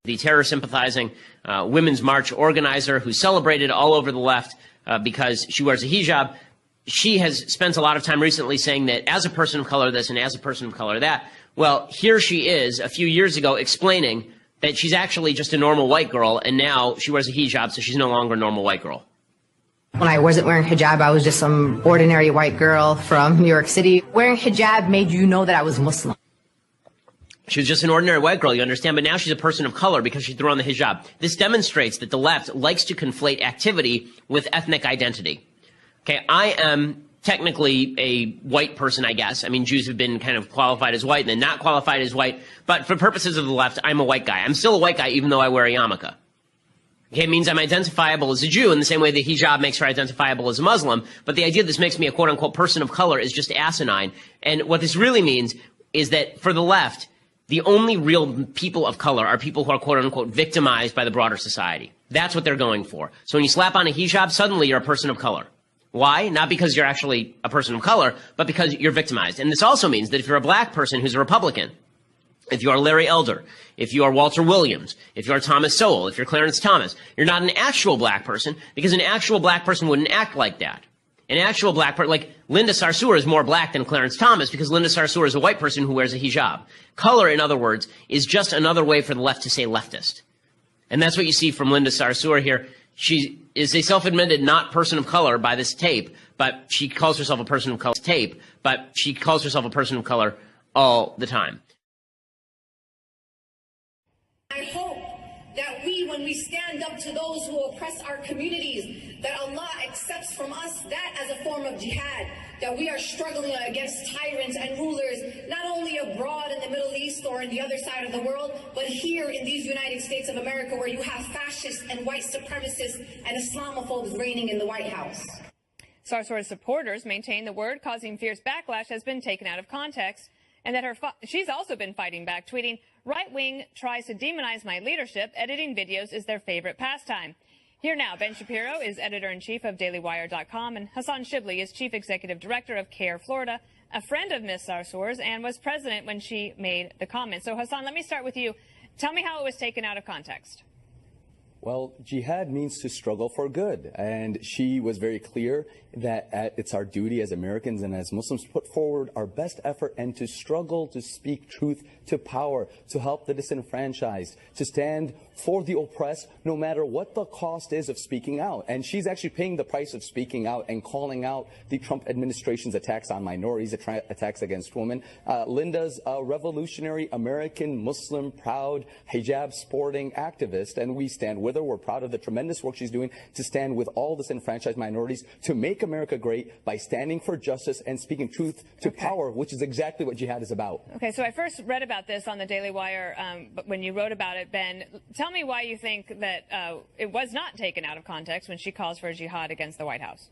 the terror-sympathizing Women's March organizer who celebrated all over the left because she wears a hijab. She has spent a lot of time recently saying that as a person of color this and as a person of color that. Well, here she is a few years ago explaining that she's actually just a normal white girl, and now she wears a hijab, so she's no longer a normal white girl. When I wasn't wearing hijab, I was just some ordinary white girl from New York City. Wearing hijab made you know that I was Muslim. She was just an ordinary white girl, you understand, but now she's a person of color because she threw on the hijab. This demonstrates that the left likes to conflate activity with ethnic identity. Okay, I am technically a white person, I guess. I mean, Jews have been kind of qualified as white and then not qualified as white, but for purposes of the left, I'm a white guy. I'm still a white guy even though I wear a yarmulke. Okay, it means I'm identifiable as a Jew in the same way the hijab makes her identifiable as a Muslim, but the idea this makes me a quote-unquote person of color is just asinine. And what this really means is that for the left, the only real people of color are people who are quote-unquote victimized by the broader society. That's what they're going for. So when you slap on a hijab, suddenly you're a person of color. Why? Not because you're actually a person of color, but because you're victimized. And this also means that if you're a black person who's a Republican, if you are Larry Elder, if you are Walter Williams, if you are Thomas Sowell, if you're Clarence Thomas, you're not an actual black person because an actual black person wouldn't act like that. An actual black person, like Linda Sasour is more black than Clarence Thomas because Linda Sasour is a white person who wears a hijab. Color, in other words, is just another way for the left to say leftist. And that's what you see from Linda Sasour here. She is a self-admitted not person of color by this tape, but she calls herself a person of color all the time. I hope that when we stand up to those who oppress our communities, that Allah accepts from us that as a form of jihad, that we are struggling against tyrants and rulers, not only abroad in the Middle East or in the other side of the world, but here in these United States of America where you have fascists and white supremacists and Islamophobes reigning in the White House. Sasour's supporters maintain the word causing fierce backlash has been taken out of context, and that she's also been fighting back, tweeting, "Right wing tries to demonize my leadership. Editing videos is their favorite pastime." Here now, Ben Shapiro is editor-in-chief of DailyWire.com, and Hassan Shibli is chief executive director of CARE Florida, a friend of Ms. Sasour's, and was president when she made the comment. So, Hassan, let me start with you. Tell me how it was taken out of context. Well, jihad means to struggle for good, and she was very clear that it's our duty as Americans and as Muslims to put forward our best effort and to struggle to speak truth to power, to help the disenfranchised, to stand for the oppressed, no matter what the cost is of speaking out. And she's actually paying the price of speaking out and calling out the Trump administration's attacks on minorities, attacks against women. Linda's a revolutionary American Muslim proud hijab sporting activist, and we stand with her. We're proud of the tremendous work she's doing to stand with all disenfranchised minorities to make America great by standing for justice and speaking truth to power, which is exactly what jihad is about. Okay, so I first read about this on the Daily Wire when you wrote about it, Ben. Tell me why you think that it was not taken out of context when she calls for jihad against the White House.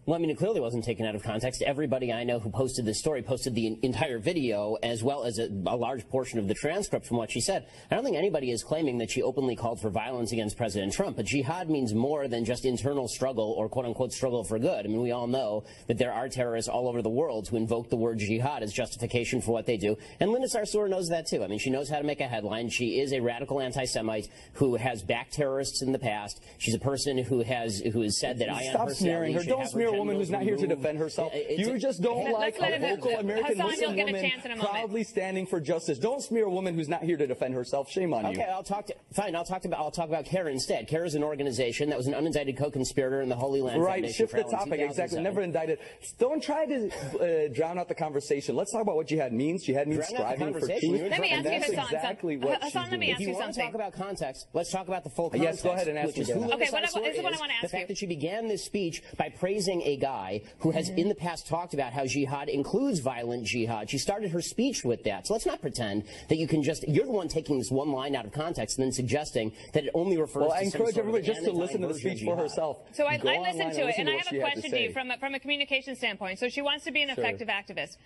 Well, I mean, it clearly wasn't taken out of context. Everybody I know who posted this story posted the entire video as well as a large portion of the transcript from what she said. I don't think anybody is claiming that she openly called for violence against President Trump, but jihad means more than just internal struggle or quote-unquote struggle for good. I mean, we all know that there are terrorists all over the world who invoke the word jihad as justification for what they do, and Linda Sasour knows that too. I mean, she knows how to make a headline. She is a radical anti-Semite who has backed terrorists in the past. She's a person who has said that I Stop smearing her. Don't smear a woman who's not here to defend herself. You just don't like a vocal American Muslim woman proudly standing for justice. Don't smear a woman who's not here to defend herself. Shame on you. Okay, I'll talk about CARE instead. CARE is an organization that was an unindicted co-conspirator in the Holy Land Right, Foundation shift the topic. Exactly. Never indicted. Don't try to drown out the conversation. Let's talk about what jihad means. Jihad means striving for truth. Let me ask you, Hassan. Exactly what Hassan, let me ask you something. If you want to talk about context, let's talk about the full context. Yes, go ahead and ask me. Okay, this is what I want to ask you. The fact that she began this speech by praising a guy who has in the past talked about how jihad includes violent jihad. She started her speech with that. So let's not pretend that you can you're the one taking this one line out of context and then suggesting that it only refers to I encourage everybody just to listen to the speech for herself. So I listened to it, and I have a question to you from a communication standpoint. So she wants to be an effective activist.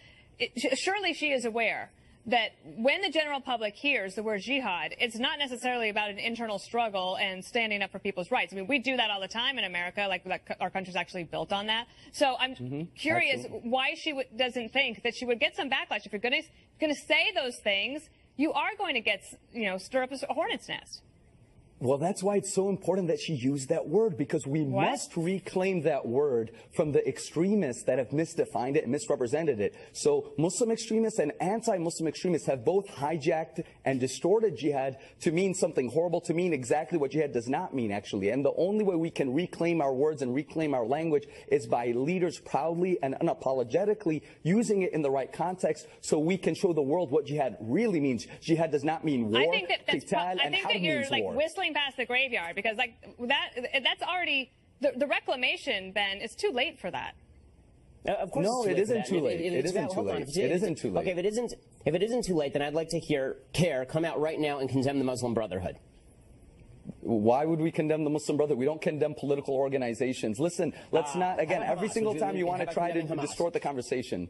Surely she is aware that when the general public hears the word jihad, it's not necessarily about an internal struggle and standing up for people's rights. I mean, we do that all the time in America, like our country's actually built on that. So I'm curious why she doesn't think that she would get some backlash. If you're going to say those things, you are going to get, stir up a hornet's nest. Well, that's why it's so important that she used that word, because we must reclaim that word from the extremists that have misdefined it and misrepresented it. So Muslim extremists and anti-Muslim extremists have both hijacked and distorted jihad to mean something horrible, to mean exactly what jihad does not mean, actually. And the only way we can reclaim our words and reclaim our language is by leaders proudly and unapologetically using it in the right context, so we can show the world what jihad really means. Jihad does not mean war, I think that you're like war. whistling past the graveyard, because like that's already the reclamation, Ben. It's too late for that. Of course, no, it isn't too late. It isn't too late. It isn't too late. Okay, if it isn't too late, then I'd like to hear CARE come out right now and condemn the Muslim Brotherhood. Why would we condemn the Muslim Brotherhood? We don't condemn political organizations. Listen, let's not, again, every single time you want to try to distort the conversation.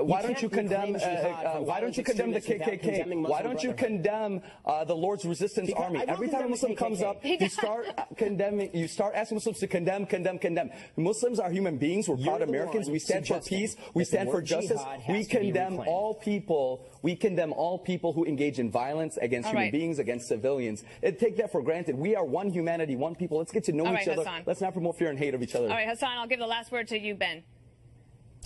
Why don't you condemn the KKK? Why don't you condemn the Lord's Resistance Army? Every time a Muslim comes up, you start condemning. You start asking Muslims to condemn. Muslims are human beings. We're proud Americans. We stand for peace. We stand for justice. We condemn all people. We condemn all people who engage in violence against human beings, against civilians. Take that for granted. We are one humanity, one people. Let's get to know each other. Let's not promote fear and hate of each other. All right, Hassan, I'll give the last word to you, Ben.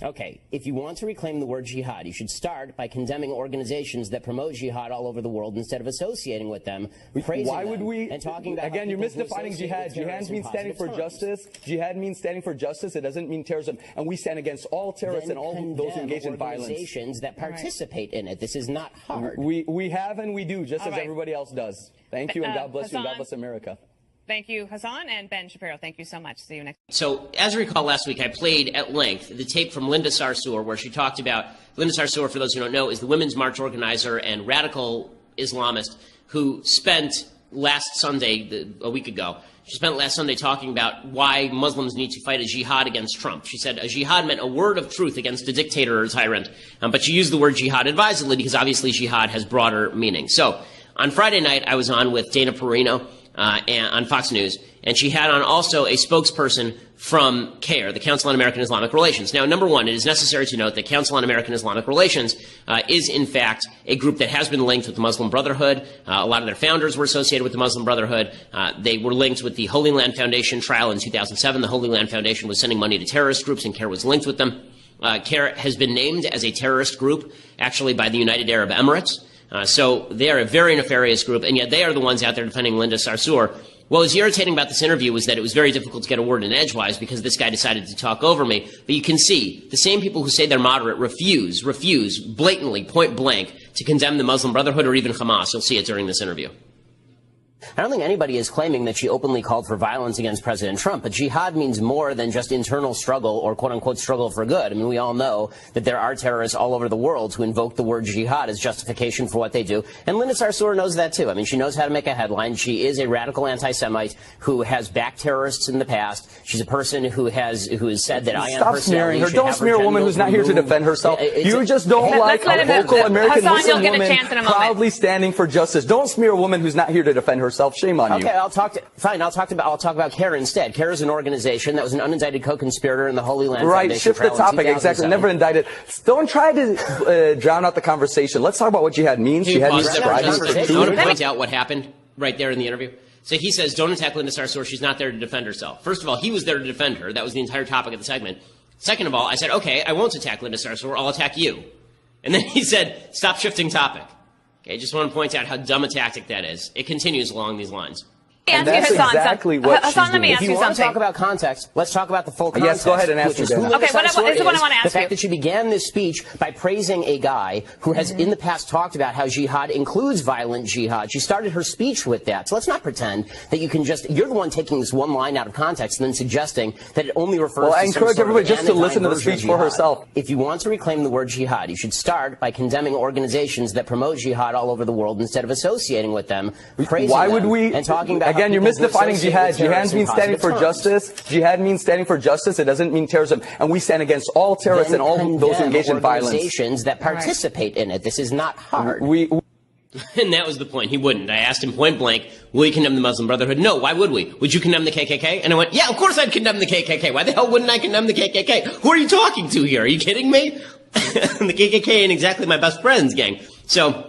Okay, if you want to reclaim the word jihad, you should start by condemning organizations that promote jihad all over the world instead of associating with them, praising Why would we? and talking about again, you're misdefining jihad. Jihad means standing for justice. Jihad means standing for justice. It doesn't mean terrorism. And we stand against all terrorists and all those who engage in violence. Organizations that participate in it. This is not hard. We have and we do, just as everybody else does. Thank you, and God bless you, and God bless America. Thank you, Hassan, and Ben Shapiro. Thank you so much. See you next. So, as I recall last week, I played at length the tape from Linda Sasour, where she talked about, Linda Sasour, for those who don't know, is the Women's March organizer and radical Islamist who spent last Sunday, a week ago, she spent last Sunday talking about why Muslims need to fight a jihad against Trump. She said a jihad meant a word of truth against a dictator or a tyrant, but she used the word jihad advisedly because obviously jihad has broader meaning. So, on Friday night, I was on with Dana Perino on Fox News, and she had on also a spokesperson from CARE, the Council on American Islamic Relations. Now, number one, it is necessary to note that Council on American Islamic Relations is, in fact, a group that has been linked with the Muslim Brotherhood. A lot of their founders were associated with the Muslim Brotherhood. They were linked with the Holy Land Foundation trial in 2007. The Holy Land Foundation was sending money to terrorist groups, and CARE was linked with them. CARE has been named as a terrorist group, actually, by the United Arab Emirates. So they are a very nefarious group, and yet they are the ones out there defending Linda Sasour. What was irritating about this interview was that it was very difficult to get a word in edgewise because this guy decided to talk over me. But you can see the same people who say they're moderate refuse blatantly, point blank, to condemn the Muslim Brotherhood or even Hamas. You'll see it during this interview. I don't think anybody is claiming that she openly called for violence against President Trump, but jihad means more than just internal struggle or quote-unquote struggle for good. I mean, we all know that there are terrorists all over the world who invoke the word jihad as justification for what they do, and Linda Sasour knows that too. I mean, she knows how to make a headline. She is a radical anti-Semite who has backed terrorists in the past. She's a person who has said that I am Stop smearing her. Don't smear a woman who's not here to defend herself. You just don't like a vocal American Muslim woman proudly standing for justice. Don't smear a woman who's not here to defend herself. Shame on you. Okay, I'll talk about CARE instead. CARE is an organization that was an unindicted co-conspirator in the Holy Land Foundation. Right, shift the topic. Exactly. Never indicted. Don't try to drown out the conversation. Let's talk about what jihad means. Jihad means I want to point out what happened right there in the interview. So he says, don't attack Linda Sasour. She's not there to defend herself. First of all, he was there to defend her. That was the entire topic of the segment. Second of all, I said, okay, I won't attack Linda Sasour. I'll attack you. And then he said, stop shifting topic. Okay, just want to point out how dumb a tactic that is. It continues along these lines. And that's exactly what she's doing. Let me ask you something. If you want to talk about context, let's talk about the full context. Yes, go ahead and ask me. Okay, this is what I want to ask you. The fact that she began this speech by praising a guy who has in the past talked about how jihad includes violent jihad. She started her speech with that. So let's not pretend that you can just, you're the one taking this one line out of context and then suggesting that it only refers to I encourage everybody just to listen to the speech for herself. If you want to reclaim the word jihad, you should start by condemning organizations that promote jihad all over the world instead of associating with them, praising them, and talking about again, you're misdefining jihad. Jihad means standing for justice. Jihad means standing for justice. It doesn't mean terrorism. And we stand against all terrorists and all those who engage in violence. Organizations that participate in it. This is not hard. And that was the point. He wouldn't. I asked him point blank, will you condemn the Muslim Brotherhood? No, why would we? Would you condemn the KKK? And I went, yeah, of course I'd condemn the KKK. Why the hell wouldn't I condemn the KKK? Who are you talking to here? Are you kidding me? The KKK ain't exactly my best friends, gang. So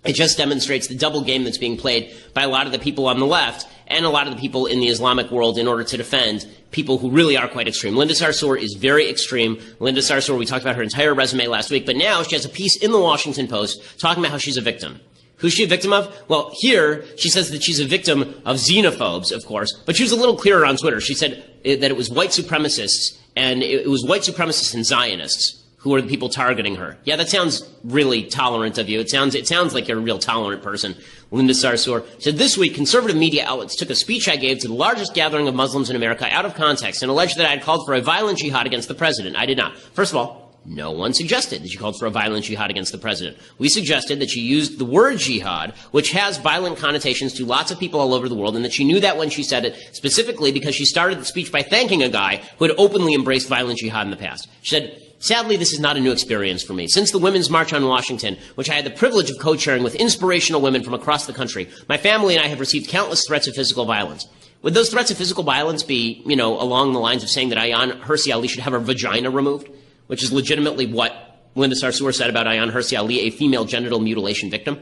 It just demonstrates the double game that's being played by a lot of the people on the left and a lot of the people in the Islamic world in order to defend people who really are quite extreme. Linda Sasour is very extreme. Linda Sasour, we talked about her entire resume last week, but now she has a piece in the Washington Post talking about how she's a victim. Who's she a victim of? Well, here she says that she's a victim of xenophobes, of course, but she was a little clearer on Twitter. She said that it was white supremacists, and it was white supremacists and Zionists who are the people targeting her. Yeah, that sounds really tolerant of you. It sounds like you're a real tolerant person. Linda Sasour said, this week, conservative media outlets took a speech I gave to the largest gathering of Muslims in America out of context and alleged that I had called for a violent jihad against the president. I did not. First of all, no one suggested that she called for a violent jihad against the president. We suggested that she used the word jihad, which has violent connotations to lots of people all over the world, and that she knew that when she said it, specifically because she started the speech by thanking a guy who had openly embraced violent jihad in the past. She said, sadly, this is not a new experience for me. Since the Women's March on Washington, which I had the privilege of co-chairing with inspirational women from across the country, my family and I have received countless threats of physical violence. Would those threats of physical violence be, along the lines of saying that Ayaan Hirsi Ali should have her vagina removed, which is legitimately what Linda Sasour said about Ayaan Hirsi Ali, a female genital mutilation victim?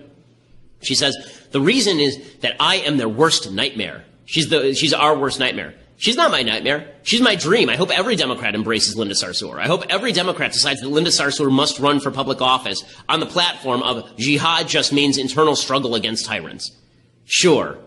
She says, the reason is that I am their worst nightmare. She's our worst nightmare. She's not my nightmare. She's my dream. I hope every Democrat embraces Linda Sasour. I hope every Democrat decides that Linda Sasour must run for public office on the platform of jihad just means internal struggle against tyrants. Sure.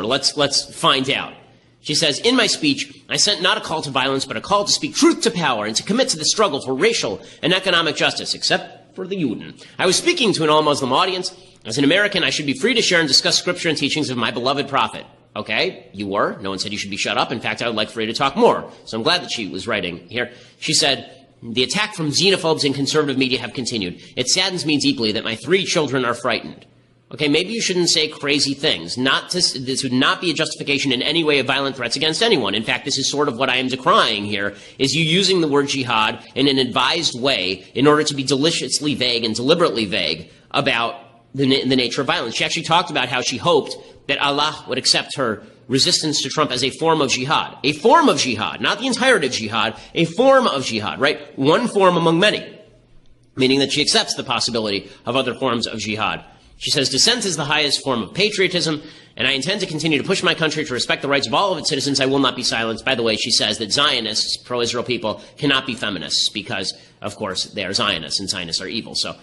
Let's find out. She says, in my speech, I sent not a call to violence, but a call to speak truth to power and to commit to the struggle for racial and economic justice, except for the Juden. I was speaking to an all-Muslim audience. As an American, I should be free to share and discuss scripture and teachings of my beloved prophet. Okay, you were. No one said you should be shut up. In fact, I would like for you to talk more. So I'm glad that she was writing here. She said, the attack from xenophobes and conservative media have continued. It saddens me deeply that my 3 children are frightened. Okay, maybe you shouldn't say crazy things. This would not be a justification in any way of violent threats against anyone. In fact, this is sort of what I am decrying here, is you using the word jihad in an advised way in order to be deliciously vague and deliberately vague about the nature of violence. She actually talked about how she hoped that Allah would accept her resistance to Trump as a form of jihad. A form of jihad, not the entirety of jihad, a form of jihad, right? One form among many, meaning that she accepts the possibility of other forms of jihad. She says, dissent is the highest form of patriotism, and I intend to continue to push my country to respect the rights of all of its citizens. I will not be silenced. By the way, she says that Zionists, pro-Israel people, cannot be feminists because, of course, they are Zionists, and Zionists are evil. So,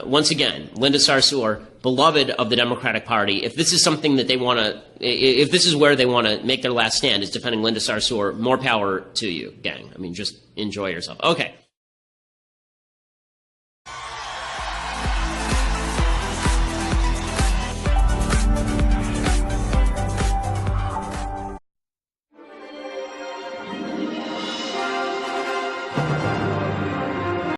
once again, Linda Sasour, beloved of the Democratic Party, if this is something that they want to, if this is where they want to make their last stand, is defending Linda Sasour, more power to you, gang. I mean, just enjoy yourself. Okay.